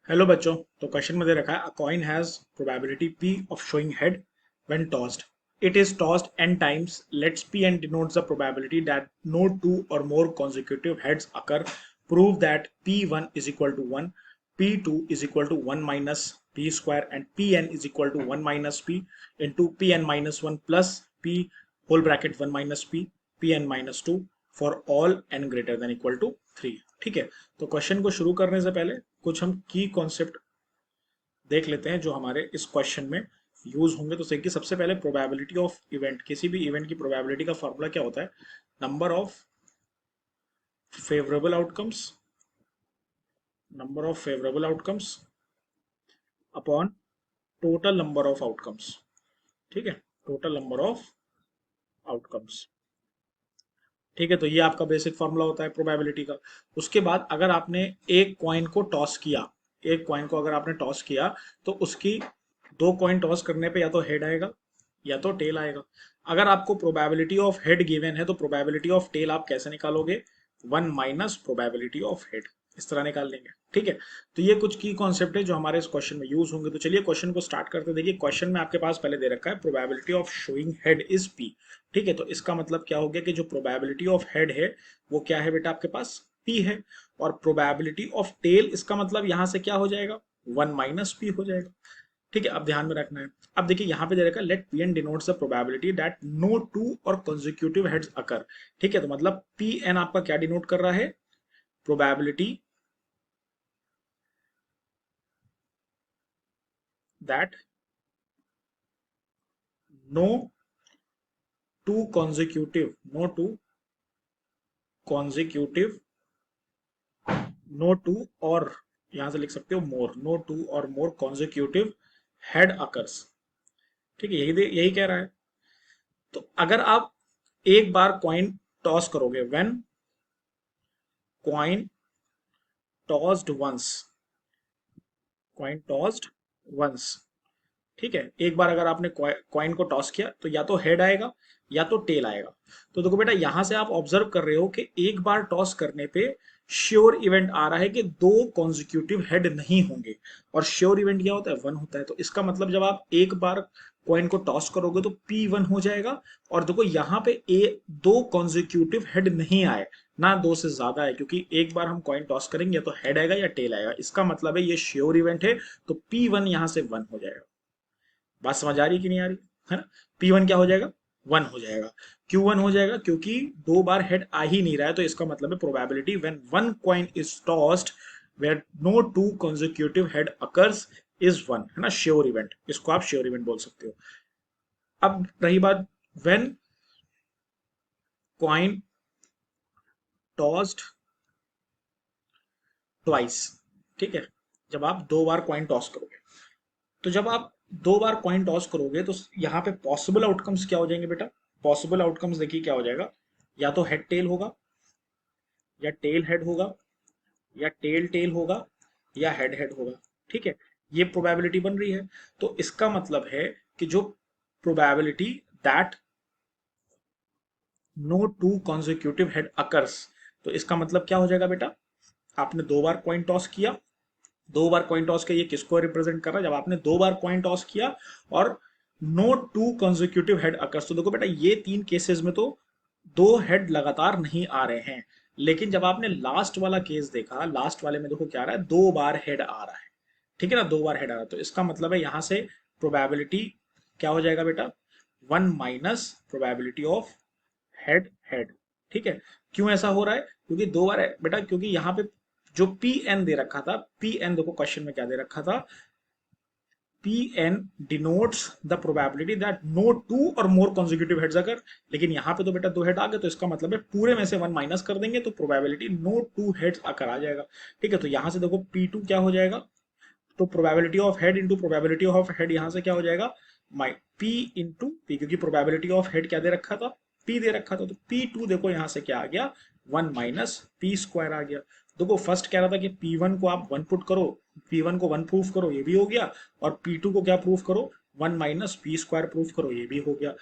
Hello बच्चों। तो question में दे रखा है अ coin has probability p of showing head when tossed. It is tossed n times. Let's p and denotes the probability that no two or more consecutive heads occur. Prove that p1 is equal to 1, p2 is equal to 1 minus p square and pn is equal to 1 minus p into pn minus 1 plus p whole bracket 1 minus p pn minus 2 for all n greater than equal to 3। ठीक है। तो question को शुरू करने से पहले कुछ हम की कॉन्सेप्ट देख लेते हैं जो हमारे इस क्वेश्चन में यूज होंगे। तो देखिए, सबसे पहले प्रोबेबिलिटी ऑफ इवेंट, किसी भी इवेंट की प्रोबेबिलिटी का फॉर्मूला क्या होता है? Number of favourable outcomes, number of favourable outcomes upon total number of outcomes. ठीक है, टोटल नंबर ऑफ आउटकम्स। ठीक है, तो ये आपका बेसिक फॉर्मूला होता है प्रोबेबिलिटी का। उसके बाद अगर आपने एक कॉइन को टॉस किया, एक कॉइन को अगर आपने टॉस किया तो उसकी दो कॉइन टॉस करने पे या तो हेड आएगा या तो टेल आएगा। अगर आपको प्रोबेबिलिटी ऑफ हेड गिवन है तो प्रोबेबिलिटी ऑफ टेल आप कैसे निकालोगे? 1 - प्रोबेबिलिटी ऑफ हेड, इस तरह निकाल लेंगे। ठीक है, तो ये कुछ की कॉन्सेप्ट है जो हमारे इस क्वेश्चन में यूज होंगे। तो चलिए क्वेश्चन को स्टार्ट करते हैं। देखिए, क्वेश्चन में आपके पास पहले दे रखा है probability of showing head is P. ठीक है, तो इसका मतलब क्या हो गया कि जो प्रोबेबिलिटी ऑफ हेड है वो क्या है बेटा? आपके पास पी है। और प्रोबेबिलिटी ऑफ टेल, इसका मतलब यहां से क्या हो जाएगा? 1 - पी हो जाएगा। ठीक है, अब ध्यान में रखना है। अब देखिए यहाँ पे दे रखा है let P N denotes the probability that no two or consecutive heads occur. ठीक है, तो मतलब पी एन आपका क्या डिनोट कर रहा है? Probability that no two consecutive, no two consecutive, no two और यहां से लिख सकते हो मोर, no two or more consecutive head occurs. ठीक है, यही कह रहा है। तो अगर आप एक बार कॉइन टॉस करोगे, when coin tossed once, coin tossed once, ठीक है, एक बार अगर आपने कॉइन को टॉस किया तो या तो हेड आएगा या तो टेल आएगा। तो देखो बेटा, यहां से आप ऑब्जर्व कर रहे हो कि एक बार टॉस करने पे श्योर इवेंट आ रहा है कि दो कॉन्जिक्यूटिव हेड नहीं होंगे। और श्योर इवेंट क्या होता है? 1 होता है। तो इसका मतलब जब आप एक बार कॉइन को टॉस करोगे तो P1 हो जाएगा। और देखो यहाँ पे दो कॉन्जिक्यूटिव हेड नहीं आए, ना दो से ज्यादा है, क्योंकि एक बार हम कॉइन टॉस करेंगे या तो हेड आएगा या टेल आएगा। इसका मतलब है ये श्योर इवेंट है। तो P1 यहां से 1 हो जाएगा। बात समझ आ रही कि नहीं आ रही? है ना? P1 क्या हो जाएगा? 1 हो जाएगा। क्यों 1 हो जाएगा? क्योंकि दो बार हेड आ ही नहीं रहा है। तो इसका मतलब है probability when one coin is tossed where no two consecutive head occurs is 1, है ना? श्योर इवेंट, इसको आप श्योर इवेंट बोल सकते हो। अब रही बात व्हेन कॉइन टॉस्ड ट्वाइस। ठीक है, जब आप दो बार कॉइन टॉस करोगे, तो जब आप दो बार कॉइन टॉस करोगे तो यहाँ पे पॉसिबल आउटकम्स क्या हो जाएंगे बेटा? पॉसिबल आउटकम्स देखिए क्या हो जाएगा। या तो हेड टेल होगा, या टेल हेड होगा, या टेल टेल होगा, या हेड हेड होगा। ठीक है, ये प्रोबेबिलिटी बन रही है। तो इसका मतलब है कि जो probability that no two consecutive head occurs, तो इसका मतलब क्या हो जाएगा बेटा? आपने दो बार कॉइन टॉस किया, दो बार कॉइन टॉस किया, ये किसको रिप्रेजेंट कर रहा है? जब आपने दो बार कॉइन टॉस किया और no two consecutive head occurs, तो देखो बेटा ये तीन केसेस में तो दो हेड लगातार नहीं आ रहे हैं। लेकिन जब आपने लास्ट वाला केस देखा, लास्ट वाले में देखो क्या आ रहा है? दो बार हेड आ रहा है। ठीक है ना, दो बार हेड आ रहा है। तो इसका मतलब है यहां से प्रोबेबिलिटी क्या हो जाएगा बेटा? 1 - प्रोबेबिलिटी ऑफ हेड हेड। ठीक है, क्यों ऐसा हो रहा है? क्योंकि दो बार है बेटा, क्योंकि यहाँ पे जो पी एन दे रखा था, पी एन देखो क्वेश्चन में क्या दे रखा था? P N denotes the probability that no two or more consecutive heads अगर। लेकिन यहाँ पे तो बेटा दो हेड आ गए, तो इसका मतलब है पूरे में से 1 माइनस कर देंगे तो प्रोबेबिलिटी नो टू हेड्स आकर आ जाएगा। ठीक है, तो यहाँ से देखो P2 क्या हो जाएगा? तो probability of head into probability of head, यहाँ से क्या हो जाएगा? माई पी इंटू पी, क्योंकि प्रोबेबिलिटी ऑफ हेड क्या दे रखा था? पी दे रखा था। तो P2 देखो यहाँ से क्या आ गया? 1 - पी स्क्वायर आ गया। देखो फर्स्ट कह रहा था कि P1 को आप 1 पुट करो, P1 को 1 प्रूफ करो, ये भी हो गया। और P2 को क्या प्रूफ करो? 1 - पी स्क्वायर प्रूफ करो, ये भी हो गया।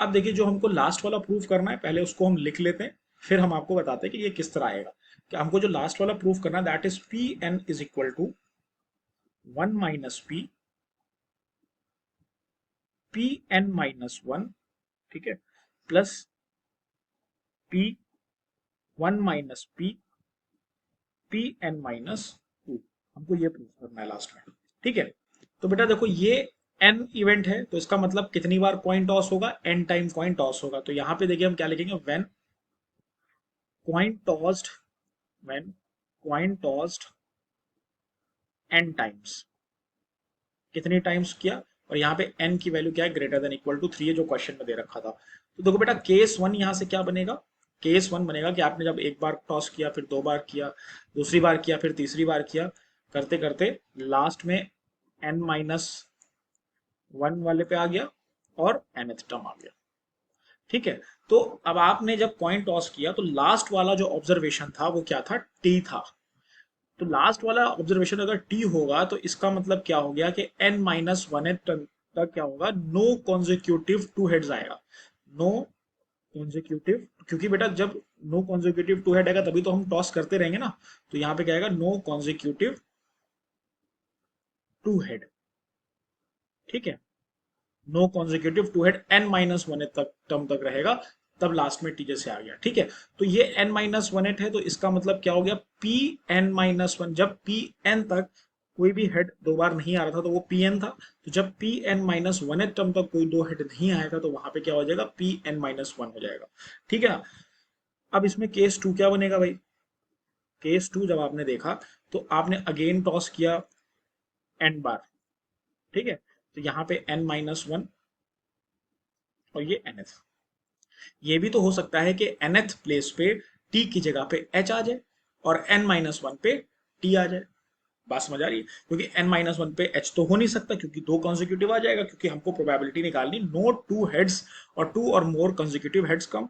अब देखिए, जो हमको लास्ट वाला प्रूफ करना है पहले उसको हम लिख लेते हैं, फिर हम आपको बताते हैं कि ये किस तरह आएगा। कि हमको जो लास्ट वाला प्रूफ करना है that is P N is equal to one minus P N minus one, ठीक है, plus P one minus P N minus two. हमको ये प्रूव करना है लास्ट में, ठीक है। तो बेटा देखो ये एन इवेंट है, तो इसका मतलब कितनी बार कॉइन टॉस होगा, एन टाइम कॉइन टॉस होगा। तो यहाँ पे देखिए हम क्या लिखेंगे, when coin tossed, when coin tossed N times, कितनी टाइम्स किया, और यहाँ पे एन की वैल्यू क्या है, ग्रेटर देन इक्वल टू 3 है, जो क्वेश्चन में दे रखा था। तो देखो बेटा केस वन यहाँ से क्या बनेगा, केस वन बनेगा कि आपने जब एक बार टॉस किया, फिर दो बार किया, दूसरी बार किया, फिर तीसरी बार किया, करते करते लास्ट में एन माइनस वन वाले पे आ गया और nth टर्म आ गया, ठीक है। तो अब आपने जब कॉइन टॉस किया तो लास्ट वाला जो ऑब्जर्वेशन था वो क्या था, टी था। तो लास्ट वाला ऑब्जर्वेशन अगर टी होगा तो इसका मतलब क्या हो गया कि n माइनस वन तक क्या होगा, नो कॉन्जिक्यूटिव टू हेड्स आएगा, नो कॉन्जिक्यूटिव, क्योंकि बेटा जब नो कॉन्जिक्यूटिव टू हेड आएगा तभी तो हम टॉस करते रहेंगे ना। तो यहाँ पे क्या आएगा, नो कॉन्जिक्यूटिव टू हेड, ठीक है, no consecutive two head N minus one तक टर्म तक रहेगा, तब लास्ट में टी जैसे आ गया, ठीक है। तो ये एन माइनस वन एट है, तो इसका मतलब क्या हो गया, पी एन माइनस वन, जब पी एन तक कोई भी हेड दो बार नहीं आ रहा था तो वो पी एन था। तो जब पी एन माइनस वन एट टर्म तक कोई दो हेड नहीं आएगा तो वहां पे क्या हो जाएगा, पी एन माइनस वन हो जाएगा, ठीक है ना। अब इसमें केस टू क्या बनेगा भाई, केस टू जब आपने देखा तो आपने अगेन टॉस किया एन बार, ठीक है। तो यहाँ पे एन माइनस वन और ये nth, ये भी तो हो सकता है कि nth प्लेस पे t की जगह पे h आ जाए और n माइनस वन पे t आ जाए। बात समझ आ रही है, क्योंकि n माइनस वन पे h तो हो नहीं सकता क्योंकि दो कॉन्जिक्यूटिव आ जाएगा, क्योंकि हमको प्रोबेबिलिटी निकालनी नो टू हेड्स और to or more consecutive heads कम।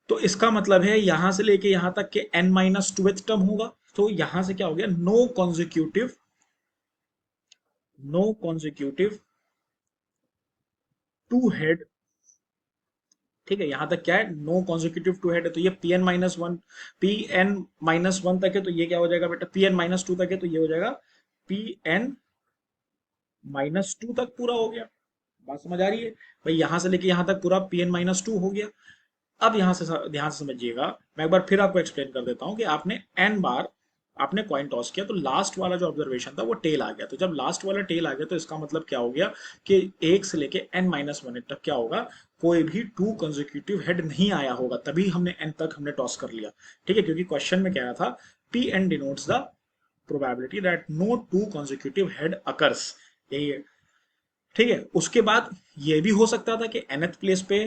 तो इसका मतलब है यहां से लेके यहां तक के n माइनस टूवेथ टर्म होगा। तो यहां से क्या हो गया, नो कॉन्जिक्यूटिव टू हेड, ठीक है। यहां तक क्या है, नो कॉन्जिक्यूटिव टू हेड है, तो ये P N minus one, P N minus one तक है तो ये क्या हो जाएगा बेटा, पी एन माइनस टू तक है तो ये हो जाएगा पी एन माइनस टू तक पूरा हो गया। बात समझ आ रही है भाई, यहां से लेके यहां तक पूरा पी एन माइनस टू हो गया। अब यहां से ध्यान से समझिएगा, मैं एक बार फिर आपको एक्सप्लेन कर देता हूं कि आपने एन बार आपने कॉइन टॉस किया तो लास्ट वाला जो ऑब्जर्वेशन था वो टेल आ गया। तो जब लास्ट वाला टेल आ गया तो इसका मतलब क्या हो गया कि एक से लेके एन माइनस वन तक क्या होगा, कोई भी टू कंजिक्यूटिव हेड नहीं आया होगा, तभी हमने एन तक हमने टॉस कर लिया, ठीक है। क्योंकि क्वेश्चन में कह रहा था P N denotes the probability that no two consecutive head occurs, यही है, ठीक है। उसके बाद ये भी हो सकता था कि nth प्लेस पे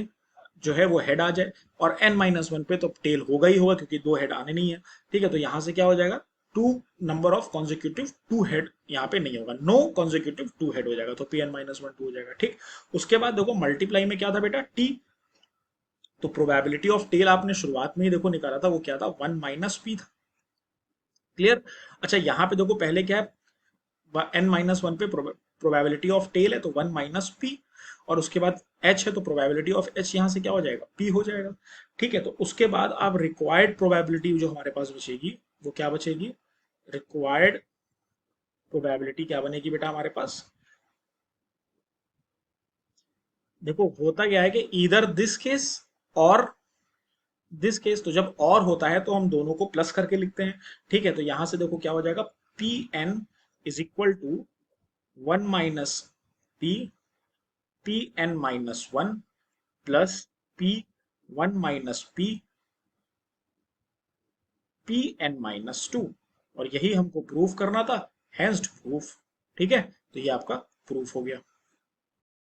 जो है वो हेड आ जाए और n माइनस वन पे तो टेल होगा ही होगा क्योंकि दो हेड आने नहीं है, ठीक है। तो यहां से क्या हो जाएगा, two number of consecutive two head यहाँ पे नहीं होगा, नो कॉन्जिक्यूटिव टू हेड हो जाएगा, तो P N minus one two हो जाएगा, ठीक। उसके बाद देखो मल्टीप्लाई में क्या था बेटा, टी। तो प्रोबेबिलिटी ऑफ टेल आपने शुरुआत में ही देखो निकाला था, वो क्या था, वन माइनस पी था, क्लियर। अच्छा यहाँ पे देखो पहले क्या है, एन माइनस वन पे प्रोबेबिलिटी ऑफ टेल है तो वन माइनस पी, और उसके बाद एच है तो प्रोबेबिलिटी ऑफ एच यहाँ से क्या हो जाएगा, पी हो जाएगा, ठीक है। तो उसके बाद आप रिक्वायर्ड प्रोबेबिलिटी जो हमारे पास बचेगी वो क्या बचेगी, रिक्वायर्ड प्रोबेबिलिटी क्या बनेगी बेटा हमारे पास, देखो होता क्या है कि इधर दिस केस और दिस केस, तो जब और होता है तो हम दोनों को प्लस करके लिखते हैं, ठीक है। तो यहां से देखो क्या हो जाएगा, P N is equal to one minus P P N minus one plus P one minus P N minus two, और यही हमको प्रूफ करना था, हेंस्ड प्रूफ, ठीक है। तो ये आपका प्रूफ हो गया।